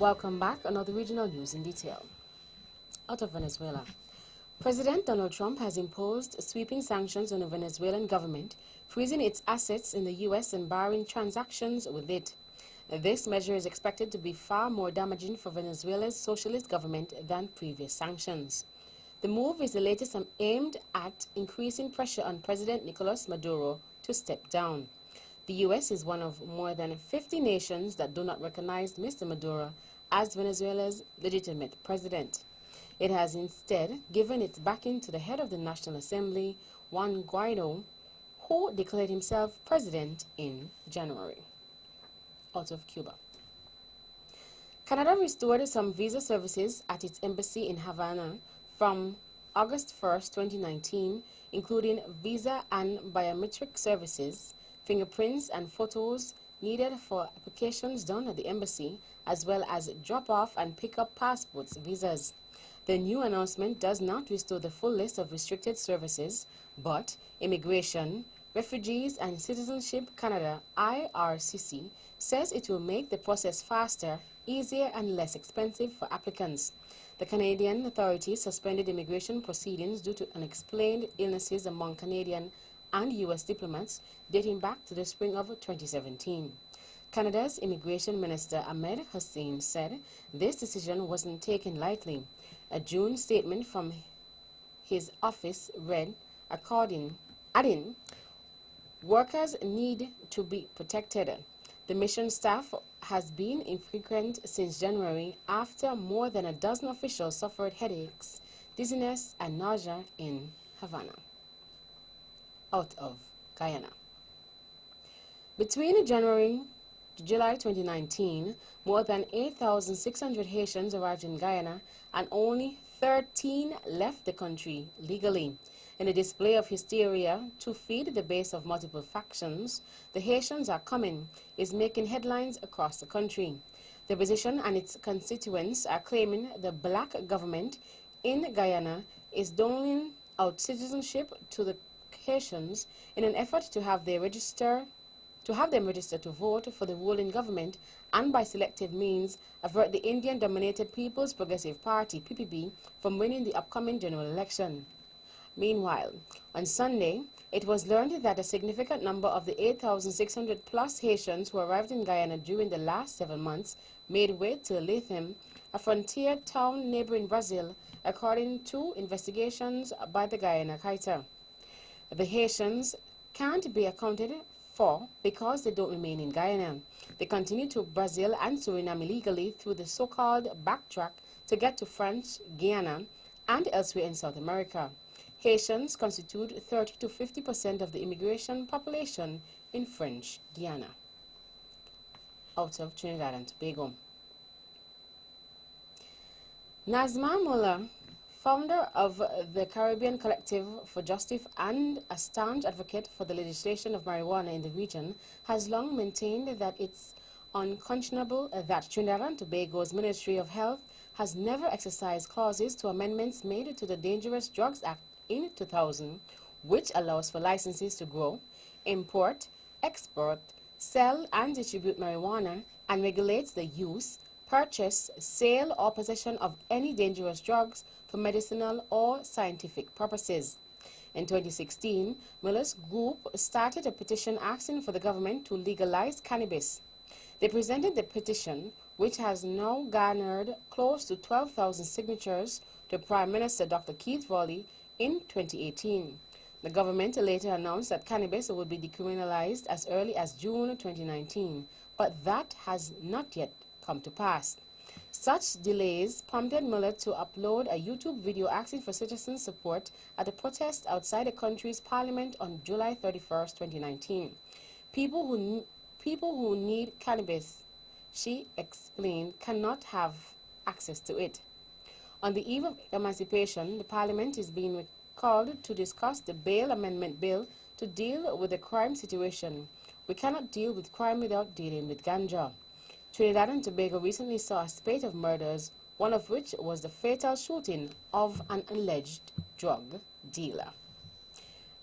Welcome back. Another regional news in detail. Out of Venezuela. President Donald Trump has imposed sweeping sanctions on the Venezuelan government, freezing its assets in the U.S. and barring transactions with it. This measure is expected to be far more damaging for Venezuela's socialist government than previous sanctions. The move is the latest aimed at increasing pressure on President Nicolas Maduro to step down. The U.S. is one of more than 50 nations that do not recognize Mr. Maduro as Venezuela's legitimate president. It has instead given its backing to the head of the National Assembly, Juan Guaido, who declared himself president in January. Out of Cuba. Canada restored some visa services at its embassy in Havana from August 1, 2019, including visa and biometric services, fingerprints and photos needed for applications done at the embassy, as well as drop-off and pick-up passports visas. The new announcement does not restore the full list of restricted services, but Immigration, Refugees and Citizenship Canada (IRCC) says it will make the process faster, easier and less expensive for applicants. The Canadian authorities suspended immigration proceedings due to unexplained illnesses among Canadian and U.S. diplomats dating back to the spring of 2017. Canada's Immigration Minister Ahmed Hussein said this decision wasn't taken lightly. A June statement from his office read, adding, workers need to be protected. The mission staff has been infrequent since January after more than a dozen officials suffered headaches, dizziness, and nausea in Havana. Out of Guyana. Between January to July 2019, more than 8,600 Haitians arrived in Guyana and only 13 left the country legally. In a display of hysteria to feed the base of multiple factions, the Haitians are coming is making headlines across the country. The opposition and its constituents are claiming the black government in Guyana is doling out citizenship to the Haitians in an effort to have them register to vote for the ruling government and by selective means avert the Indian-dominated People's Progressive Party (PPP) from winning the upcoming general election. Meanwhile, on Sunday, it was learned that a significant number of the 8,600 plus Haitians who arrived in Guyana during the last 7 months made way to Latham, a frontier town neighboring Brazil, according to investigations by the Guyana Kiter. The Haitians can't be accounted for because they don't remain in Guyana. They continue to Brazil and Suriname illegally through the so-called backtrack to get to French Guiana and elsewhere in South America. Haitians constitute 30 to 50% of the immigration population in French Guiana. Out of Trinidad and Tobago. Nazma Mullah, founder of the Caribbean Collective for Justice and a staunch advocate for the legislation of marijuana in the region, has long maintained that it's unconscionable that Trinidad and Tobago's Ministry of Health has never exercised clauses to amendments made to the Dangerous Drugs Act in 2000, which allows for licenses to grow, import, export, sell and distribute marijuana, and regulates the use, purchase, sale, or possession of any dangerous drugs for medicinal or scientific purposes. In 2016, Muller's group started a petition asking for the government to legalize cannabis. They presented the petition, which has now garnered close to 12,000 signatures, to Prime Minister Dr. Keith Rowley in 2018. The government later announced that cannabis would be decriminalized as early as June 2019, but that has not yet come to pass. Such delays prompted Muller to upload a YouTube video asking for citizen support at a protest outside the country's parliament on July 31, 2019. People who need cannabis, she explained, cannot have access to it. On the eve of emancipation, the parliament is being called to discuss the bail amendment bill to deal with the crime situation. We cannot deal with crime without dealing with ganja. Trinidad and Tobago recently saw a spate of murders, one of which was the fatal shooting of an alleged drug dealer.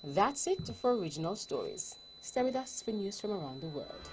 That's it for regional stories. Stay with us for news from around the world.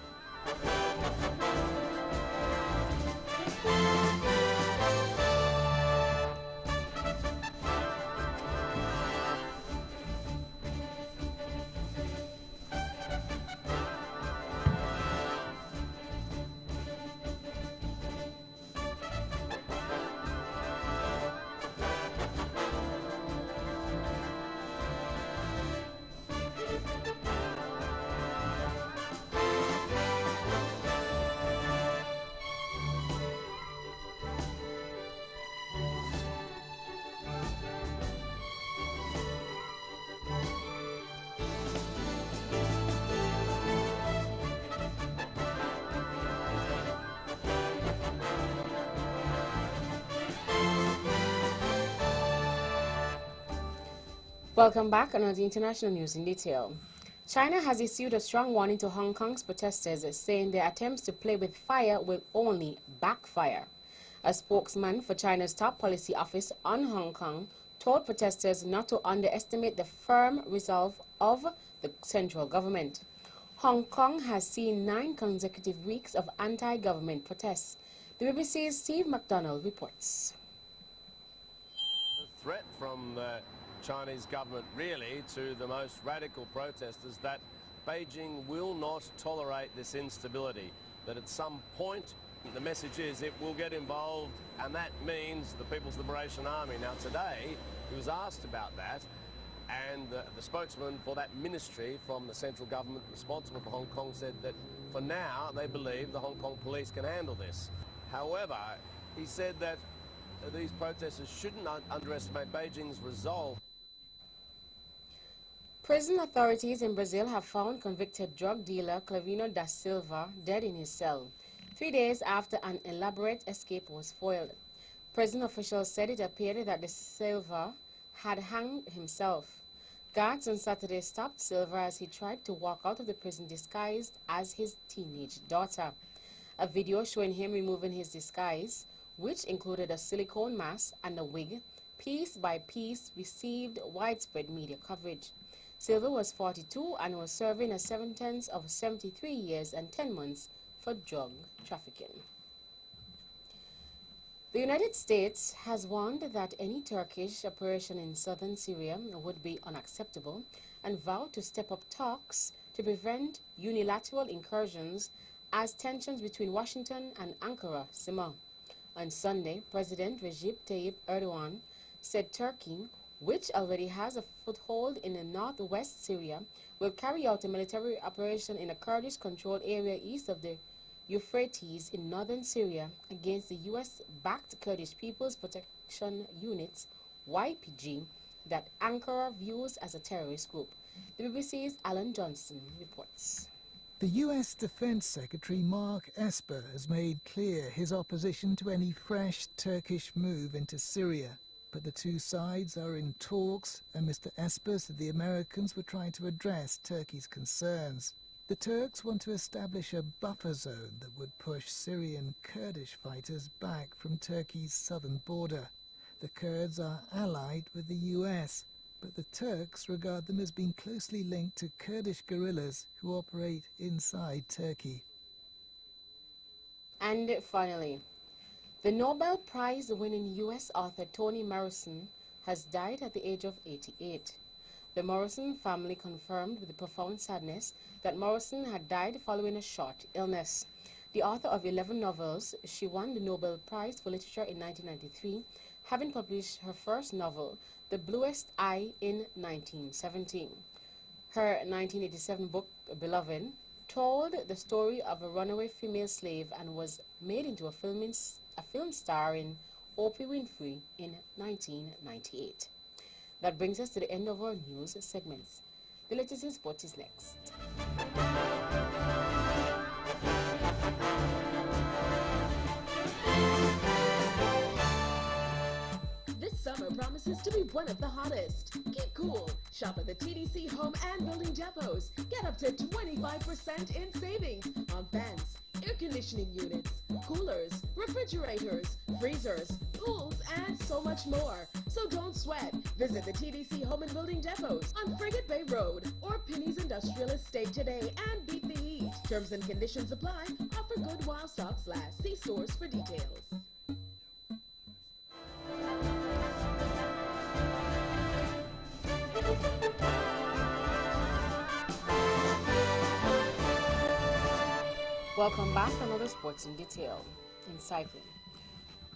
Welcome back. Another international news in detail. China has issued a strong warning to Hong Kong's protesters, saying their attempts to play with fire will only backfire. A spokesman for China's top policy office on Hong Kong told protesters not to underestimate the firm resolve of the central government. Hong Kong has seen 9 consecutive weeks of anti-government protests. The BBC's Steve MacDonald reports. The threat from the Chinese government really to the most radical protesters that Beijing will not tolerate this instability, that at some point the message is it will get involved, and that means the People's Liberation Army. Now today he was asked about that, and the spokesman for that ministry from the central government responsible for Hong Kong said that for now they believe the Hong Kong police can handle this. However, he said that these protesters shouldn't underestimate Beijing's resolve. Prison authorities in Brazil have found convicted drug dealer Clavino da Silva dead in his cell, 3 days after an elaborate escape was foiled. Prison officials said it appeared that da Silva had hanged himself. Guards on Saturday stopped Silva as he tried to walk out of the prison disguised as his teenage daughter. A video showing him removing his disguise, which included a silicone mask and a wig, piece by piece received widespread media coverage. Silva was 42 and was serving a sentence of 73 years and 10 months for drug trafficking. The United States has warned that any Turkish operation in southern Syria would be unacceptable and vowed to step up talks to prevent unilateral incursions as tensions between Washington and Ankara simmer. On Sunday, President Recep Tayyip Erdogan said Turkey, which already has a foothold in the northwest Syria, will carry out a military operation in a Kurdish-controlled area east of the Euphrates in northern Syria against the U.S.-backed Kurdish People's Protection Units, YPG, that Ankara views as a terrorist group. The BBC's Alan Johnson reports. The U.S. Defense Secretary Mark Esper has made clear his opposition to any fresh Turkish move into Syria. But the two sides are in talks, and Mr. Esper said the Americans were trying to address Turkey's concerns. The Turks want to establish a buffer zone that would push Syrian Kurdish fighters back from Turkey's southern border. The Kurds are allied with the U.S., but the Turks regard them as being closely linked to Kurdish guerrillas who operate inside Turkey. And finally, the Nobel Prize-winning U.S. author Toni Morrison has died at the age of 88. The Morrison family confirmed with profound sadness that Morrison had died following a short illness. The author of 11 novels, she won the Nobel Prize for Literature in 1993, having published her first novel, The Bluest Eye, in 1917. Her 1987 book, Beloved, told the story of a runaway female slave and was made into a film starring Oprah Winfrey in 1998. That brings us to the end of our news segments. The latest in sports is next. This summer promises to be one of the hottest. Keep cool. Shop at the TDC Home and Building Depots. Get up to 25% in savings on fans, air conditioning units, coolers, refrigerators, freezers, pools, and so much more. So don't sweat. Visit the TDC Home and Building Depots on Frigate Bay Road or Penny's Industrial Estate today and beat the heat. Terms and conditions apply. Offer good while stocks last. See stores for details. Welcome back to another Sports in Detail. In cycling,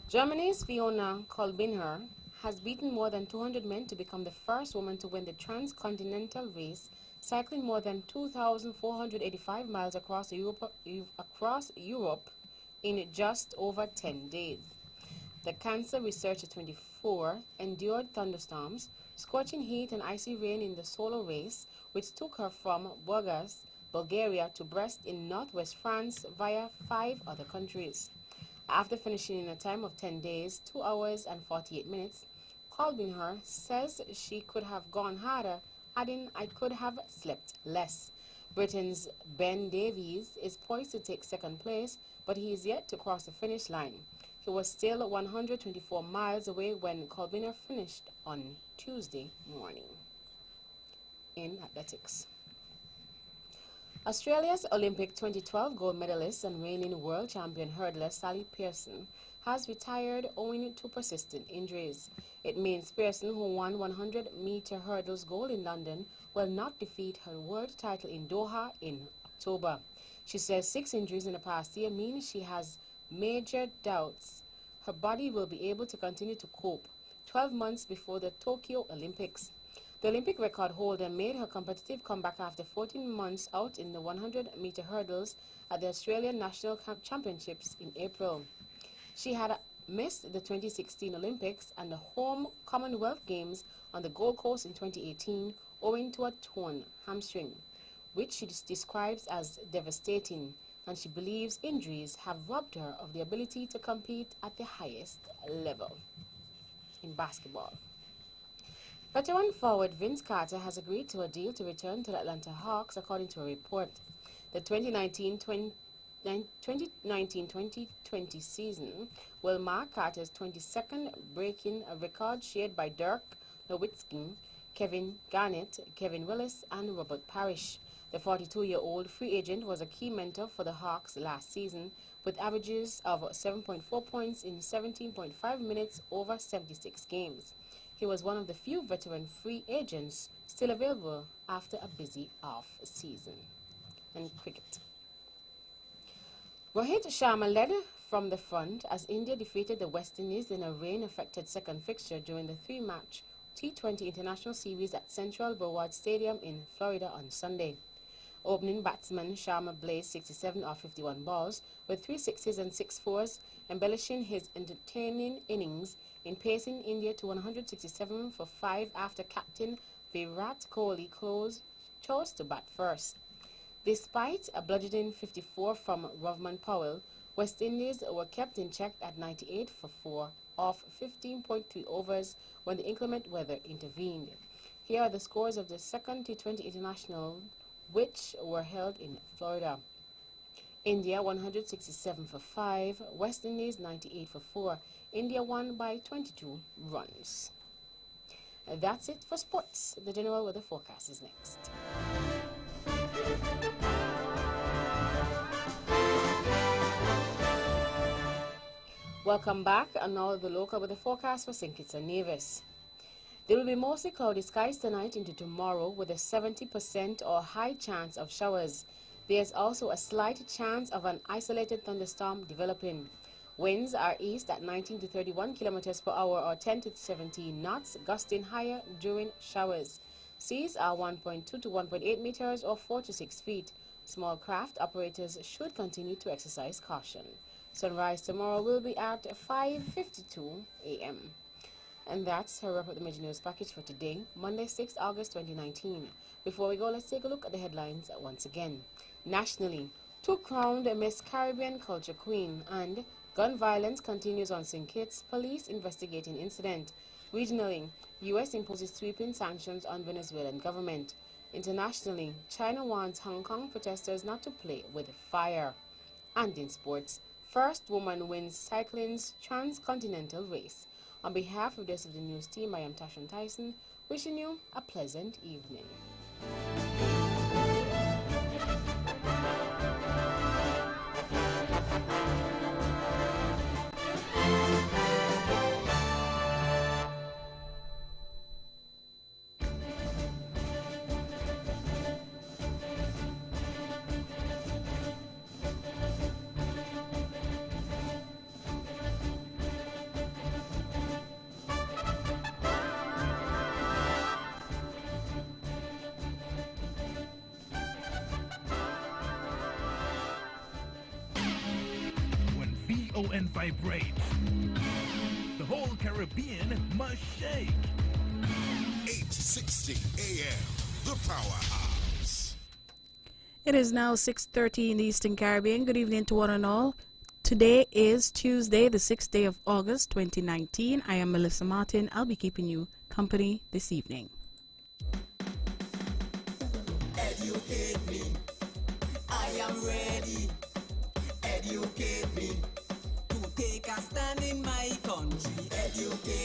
Germany's Fiona Kolbinger has beaten more than 200 men to become the first woman to win the transcontinental race, cycling more than 2,485 miles across Europe in just over 10 days. The cancer researcher 24 endured thunderstorms, scorching heat and icy rain in the solo race, which took her from Burgas, Bulgaria to Brest in northwest France via 5 other countries. After finishing in a time of 10 days, 2 hours and 48 minutes, Kolbinger says she could have gone harder, adding, "I could have slept less." Britain's Ben Davies is poised to take second place, but he is yet to cross the finish line. He was still 124 miles away when Kolbinger finished on Tuesday morning. In athletics, Australia's Olympic 2012 gold medalist and reigning world champion hurdler Sally Pearson has retired owing to persistent injuries. It means Pearson, who won 100-meter hurdles gold in London, will not defeat her world title in Doha in October. She says 6 injuries in the past year mean she has major doubts her body will be able to continue to cope 12 months before the Tokyo Olympics. The Olympic record holder made her competitive comeback after 14 months out in the 100-meter hurdles at the Australian National Championships in April. She had missed the 2016 Olympics and the home Commonwealth Games on the Gold Coast in 2018 owing to a torn hamstring, which she describes as devastating, and she believes injuries have robbed her of the ability to compete at the highest level. In basketball, veteran forward Vince Carter has agreed to a deal to return to the Atlanta Hawks, according to a report. The 2019-2020 season will mark Carter's 22nd, breaking a record shared by Dirk Nowitzki, Kevin Garnett, Kevin Willis, and Robert Parrish. The 42-year-old free agent was a key mentor for the Hawks last season, with averages of 7.4 points in 17.5 minutes over 76 games. He was one of the few veteran free agents still available after a busy off-season. And cricket. Rohit Sharma led from the front as India defeated the West Indies in a rain-affected second fixture during the 3-match T20 International Series at Central Broward Stadium in Florida on Sunday. Opening batsman Sharma blazed 67 off 51 balls with 3 sixes and 6 fours, embellishing his entertaining innings in pacing India to 167 for 5 after captain Virat Kohli chose to bat first. Despite a bludgeoning 54 from Rovman Powell, West Indies were kept in check at 98 for 4 off 15.3 overs when the inclement weather intervened. Here are the scores of the second T20 International, which were held in Florida. India 167 for 5, West Indies 98 for 4. India won by 22 runs. That's it for sports. The general weather forecast is next. Welcome back, and now the local weather forecast for St. Kitts and Nevis. There will be mostly cloudy skies tonight into tomorrow with a 70% or high chance of showers. There's also a slight chance of an isolated thunderstorm developing. Winds are east at 19 to 31 kilometers per hour or 10 to 17 knots, gusting higher during showers. Seas are 1.2 to 1.8 meters or 4 to 6 feet. Small craft operators should continue to exercise caution. Sunrise tomorrow will be at 5:52 a.m. And that's her wrap up the major news package for today, Monday, 6 August 2019. Before we go, let's take a look at the headlines once again. Nationally, 2 crowned Miss Caribbean Culture Queen, and gun violence continues on St. Kitts, police investigating incident. Regionally, U.S. imposes sweeping sanctions on Venezuelan government. Internationally, China warns Hong Kong protesters not to play with fire. And in sports, first woman wins cycling's transcontinental race. On behalf of the rest of the news team, I am Tashan Tyson, wishing you a pleasant evening. and vibrate. The whole Caribbean must shake. 860 AM, the Powerhouse. It is now 6:30 in the Eastern Caribbean. Good evening to one and all. Today is Tuesday, the 6th day of August, 2019. I am Melissa Martin. I'll be keeping you company this evening. Educate me, I am ready. Educate me, to take a stand in my country. Educate